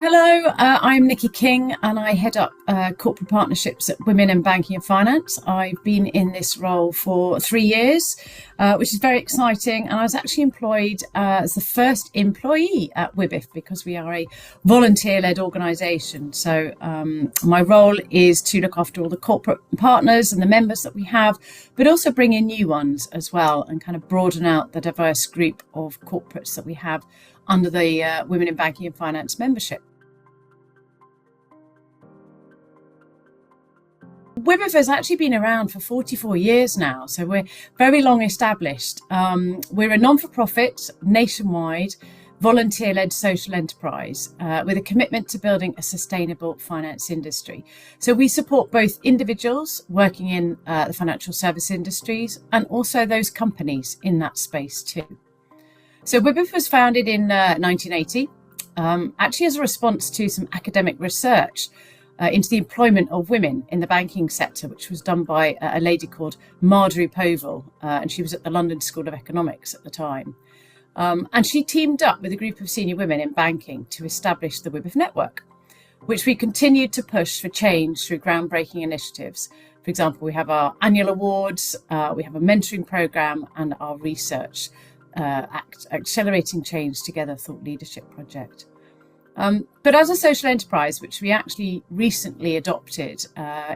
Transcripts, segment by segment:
Hello, I'm Nikki King and I head up corporate partnerships at Women in Banking and Finance. I've been in this role for 3 years, which is very exciting. And I was actually employed as the first employee at WiBF because we are a volunteer-led organisation. So my role is to look after all the corporate partners and the members that we have, but also bring in new ones as well and kind of broaden out the diverse group of corporates that we have under the Women in Banking and Finance membership. WiBF has actually been around for 44 years now, so we're very long established. We're a non-for-profit, nationwide, volunteer-led social enterprise with a commitment to building a sustainable finance industry. So we support both individuals working in the financial service industries and also those companies in that space too. So WiBF was founded in 1980, actually as a response to some academic research into the employment of women in the banking sector, which was done by a lady called Marjorie Povell, and she was at the London School of Economics at the time. And she teamed up with a group of senior women in banking to establish the WiBF network, which we continued to push for change through groundbreaking initiatives. For example, we have our annual awards, we have a mentoring programme and our research Accelerating Change Together Thought Leadership project. But as a social enterprise, which we actually recently adopted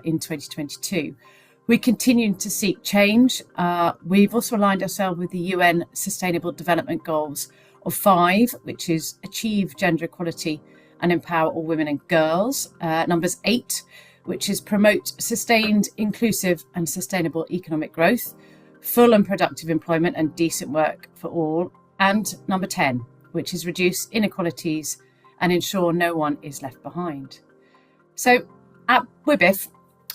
in 2022, we continue to seek change. We've also aligned ourselves with the UN Sustainable Development Goals of 5, which is achieve gender equality and empower all women and girls. Numbers 8, which is promote sustained, inclusive and sustainable economic growth, full and productive employment and decent work for all. And number 10, which is reduce inequalities and ensure no one is left behind. So at WiBF,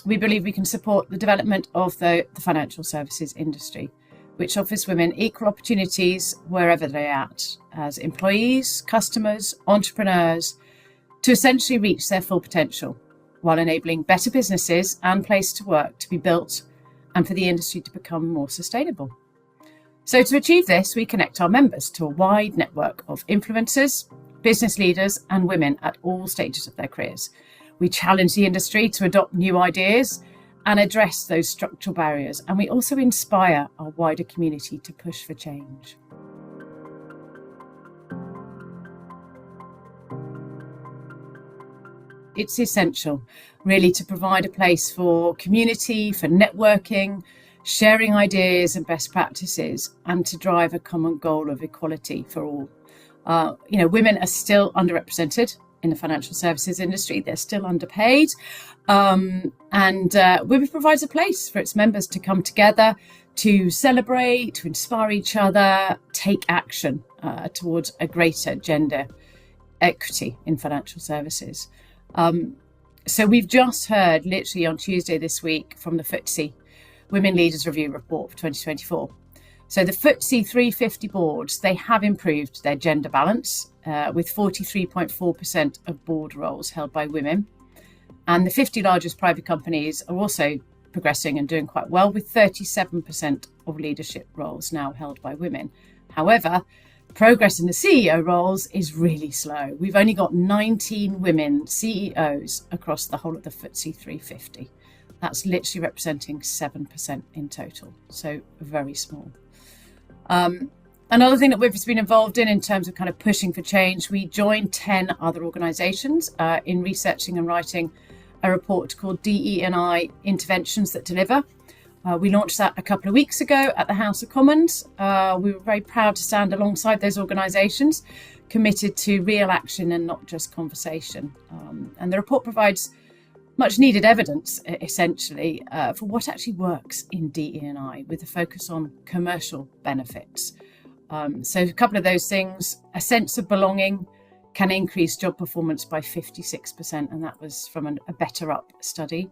we believe we can support the development of the financial services industry, which offers women equal opportunities wherever they're at, as employees, customers, entrepreneurs, to essentially reach their full potential, while enabling better businesses and places to work to be built and for the industry to become more sustainable. So to achieve this, we connect our members to a wide network of influencers, business leaders and women at all stages of their careers. We challenge the industry to adopt new ideas and address those structural barriers. And we also inspire our wider community to push for change. It's essential, really, to provide a place for community, for networking, sharing ideas and best practices, and to drive a common goal of equality for all. Women are still underrepresented in the financial services industry. They're still underpaid. And WiBF provides a place for its members to come together, to celebrate, to inspire each other, take action towards a greater gender equity in financial services. So we've just heard, literally on Tuesday this week, from the FTSE Women Leaders Review Report for 2024. So the FTSE 350 boards, they have improved their gender balance with 43.4% of board roles held by women. And the 50 largest private companies are also progressing and doing quite well, with 37% of leadership roles now held by women. However, progress in the CEO roles is really slow. We've only got 19 women CEOs across the whole of the FTSE 350. That's literally representing 7% in total, so very small. Another thing that WiBF been involved in terms of kind of pushing for change, we joined 10 other organisations in researching and writing a report called DE&I Interventions That Deliver. We launched that a couple of weeks ago at the House of Commons. We were very proud to stand alongside those organisations, committed to real action and not just conversation. And the report provides much needed evidence, essentially, for what actually works in DE&I, with a focus on commercial benefits. So a couple of those things: a sense of belonging can increase job performance by 56%, and that was from a Better Up study.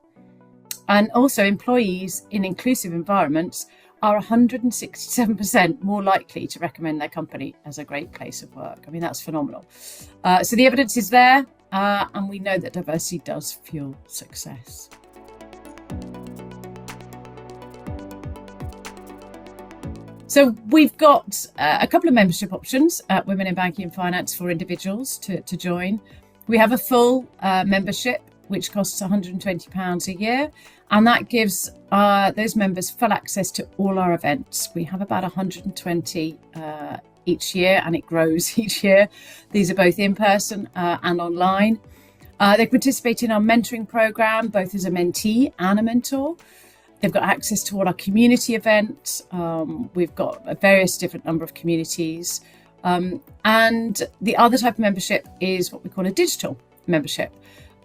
And also, employees in inclusive environments are 167% more likely to recommend their company as a great place of work. I mean, that's phenomenal. So the evidence is there, and we know that diversity does fuel success. So we've got a couple of membership options at Women in Banking and Finance for individuals to join. We have a full membership, which costs £120 a year, and that gives those members full access to all our events. We have about 120 each year, and it grows each year. These are both in person and online. They participate in our mentoring program, both as a mentee and a mentor. They've got access to all our community events. We've got a various different number of communities. And the other type of membership is what we call a digital membership.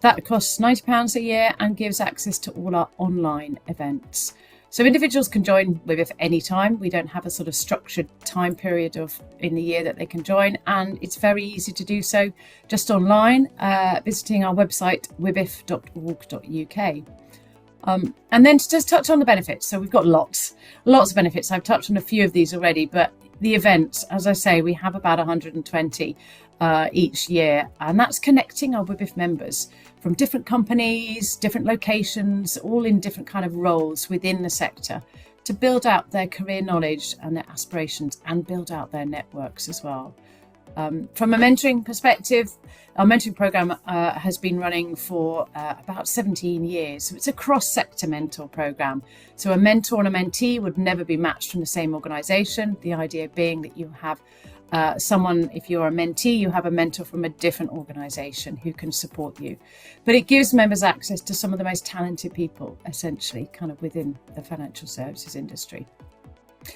That costs £90 a year and gives access to all our online events. So individuals can join WiBF anytime. We don't have a sort of structured time period in the year that they can join, and it's very easy to do so just online, visiting our website wibf.org.uk. And then to just touch on the benefits. So we've got lots of benefits. I've touched on a few of these already, but the events, as I say, we have about 120 each year, and that's connecting our WiBF members from different companies, different locations, all in different kind of roles within the sector, to build out their career knowledge and their aspirations and build out their networks as well. From a mentoring perspective, our mentoring program has been running for about 17 years. So it's a cross-sector mentor program. So a mentor and a mentee would never be matched from the same organisation. The idea being that you have someone, if you're a mentee, you have a mentor from a different organisation who can support you. But it gives members access to some of the most talented people, essentially, kind of within the financial services industry.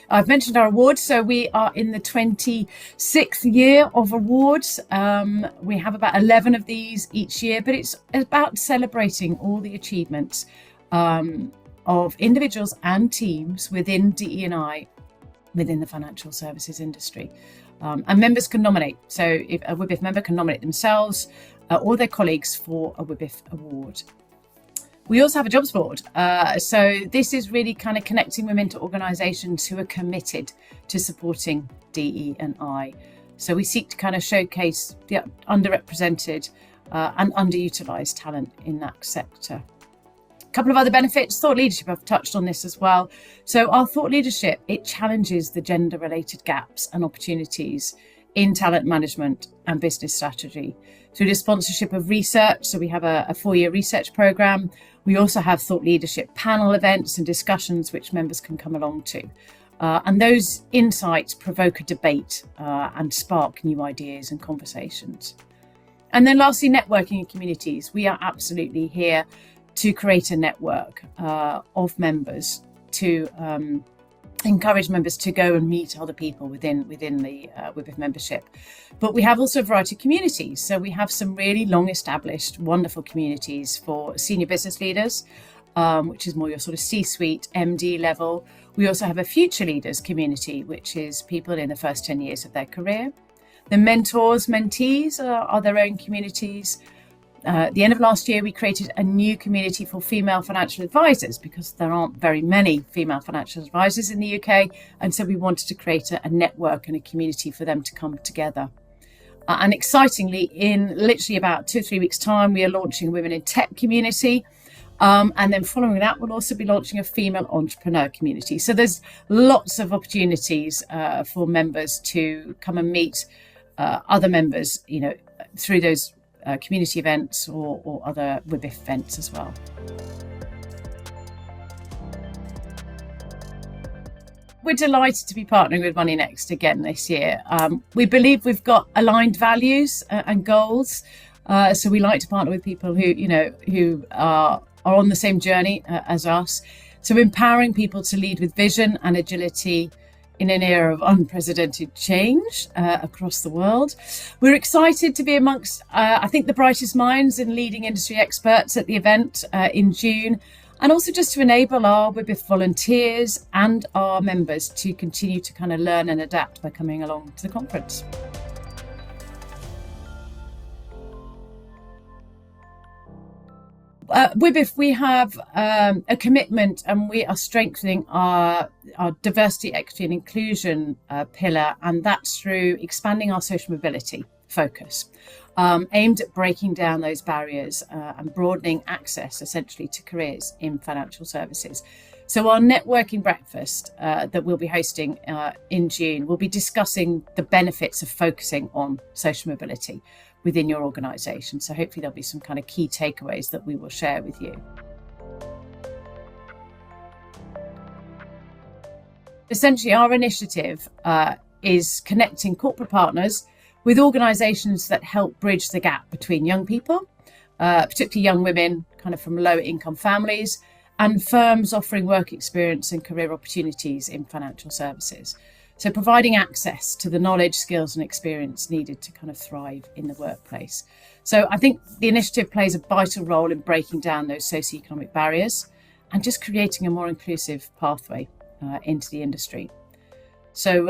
I've mentioned our awards, so we are in the 26th year of awards. We have about 11 of these each year, but it's about celebrating all the achievements of individuals and teams within DE&I, within the financial services industry. And members can nominate. So if a WiBF member can nominate themselves or their colleagues for a WiBF award. We also have a jobs board. So this is really kind of connecting women to organisations who are committed to supporting DE&I. So we seek to kind of showcase the underrepresented and underutilised talent in that sector. A couple of other benefits. Thought leadership, I've touched on this as well. So our thought leadership, it challenges the gender-related gaps and opportunities in talent management and business strategy through the sponsorship of research. So we have a 4-year research programme. We also have thought leadership panel events and discussions which members can come along to. And those insights provoke a debate and spark new ideas and conversations. And then lastly, networking in communities. We are absolutely here to create a network of members, to encourage members to go and meet other people within the WiBF membership. But we have also a variety of communities. So we have some really long established, wonderful communities for senior business leaders, which is more your sort of C-suite, MD level. We also have a future leaders community, which is people in the first 10 years of their career. The mentors, mentees are their own communities. At the end of last year, we created a new community for female financial advisors because there aren't very many female financial advisors in the UK. And so we wanted to create a network and a community for them to come together. And excitingly, in literally about 2 or 3 weeks' time, we are launching a Women in Tech community. And then following that, we'll also be launching a female entrepreneur community. So there's lots of opportunities for members to come and meet other members, through those community events or other WiBF events as well. We're delighted to be partnering with MoneyNext again this year. We believe we've got aligned values and goals. So we like to partner with people who are on the same journey as us. So empowering people to lead with vision and agility in an era of unprecedented change across the world. We're excited to be amongst, I think, the brightest minds and leading industry experts at the event in June, and also just to enable our WiBF volunteers and our members to continue to kind of learn and adapt by coming along to the conference. WiBF, we have a commitment, and we are strengthening our diversity, equity and inclusion pillar, and that's through expanding our social mobility focus, aimed at breaking down those barriers and broadening access essentially to careers in financial services. So our networking breakfast that we'll be hosting in June, we'll be discussing the benefits of focusing on social mobility. within your organisation. So hopefully there'll be some kind of key takeaways that we will share with you. Essentially, our initiative is connecting corporate partners with organisations that help bridge the gap between young people, particularly young women kind of from low income families, and firms offering work experience and career opportunities in financial services. So providing access to the knowledge, skills and experience needed to kind of thrive in the workplace. So I think the initiative plays a vital role in breaking down those socioeconomic barriers and just creating a more inclusive pathway into the industry. So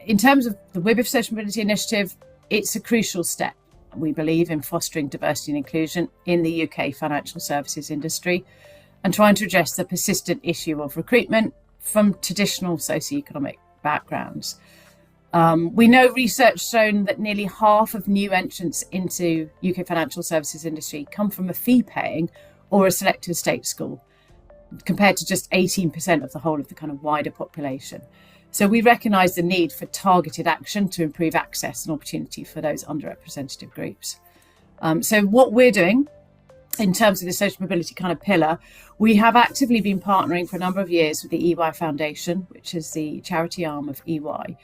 in terms of the WiBF Social Mobility Initiative, it's a crucial step, we believe, in fostering diversity and inclusion in the UK financial services industry and trying to address the persistent issue of recruitment from traditional socioeconomic backgrounds. We know research shown that nearly half of new entrants into UK financial services industry come from a fee-paying or a selective state school, compared to just 18% of the whole of the kind of wider population. So we recognise the need for targeted action to improve access and opportunity for those underrepresented groups. So what we're doing in terms of the social mobility kind of pillar, we have actively been partnering for a number of years with the EY Foundation, which is the charity arm of EY,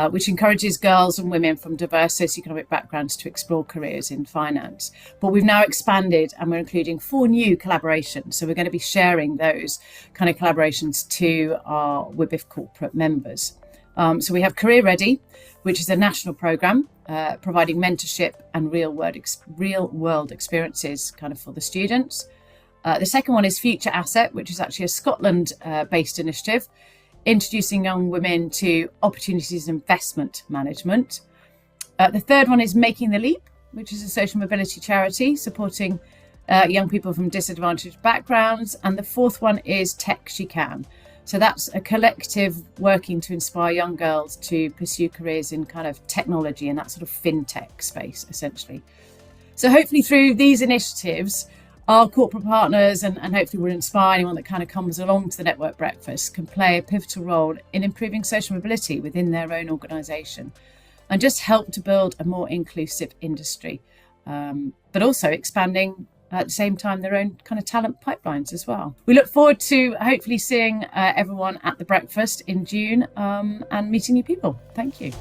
which encourages girls and women from diverse socioeconomic backgrounds to explore careers in finance. But we've now expanded and we're including 4 new collaborations. So we're going to be sharing those kind of collaborations to our WiBF corporate members. So we have Career Ready, which is a national programme providing mentorship and real world experiences kind of for the students. The second one is Future Asset, which is actually a Scotland-based initiative, introducing young women to opportunities in investment management. The third one is Making the Leap, which is a social mobility charity supporting young people from disadvantaged backgrounds. And the fourth one is Tech She Can. So that's a collective working to inspire young girls to pursue careers in kind of technology and that sort of fintech space, essentially. So hopefully through these initiatives, our corporate partners and hopefully we'll inspire anyone that kind of comes along to the network breakfast can play a pivotal role in improving social mobility within their own organisation and just help to build a more inclusive industry, but also expanding at the same time their own kind of talent pipelines as well. We look forward to hopefully seeing everyone at the breakfast in June and meeting new people. Thank you.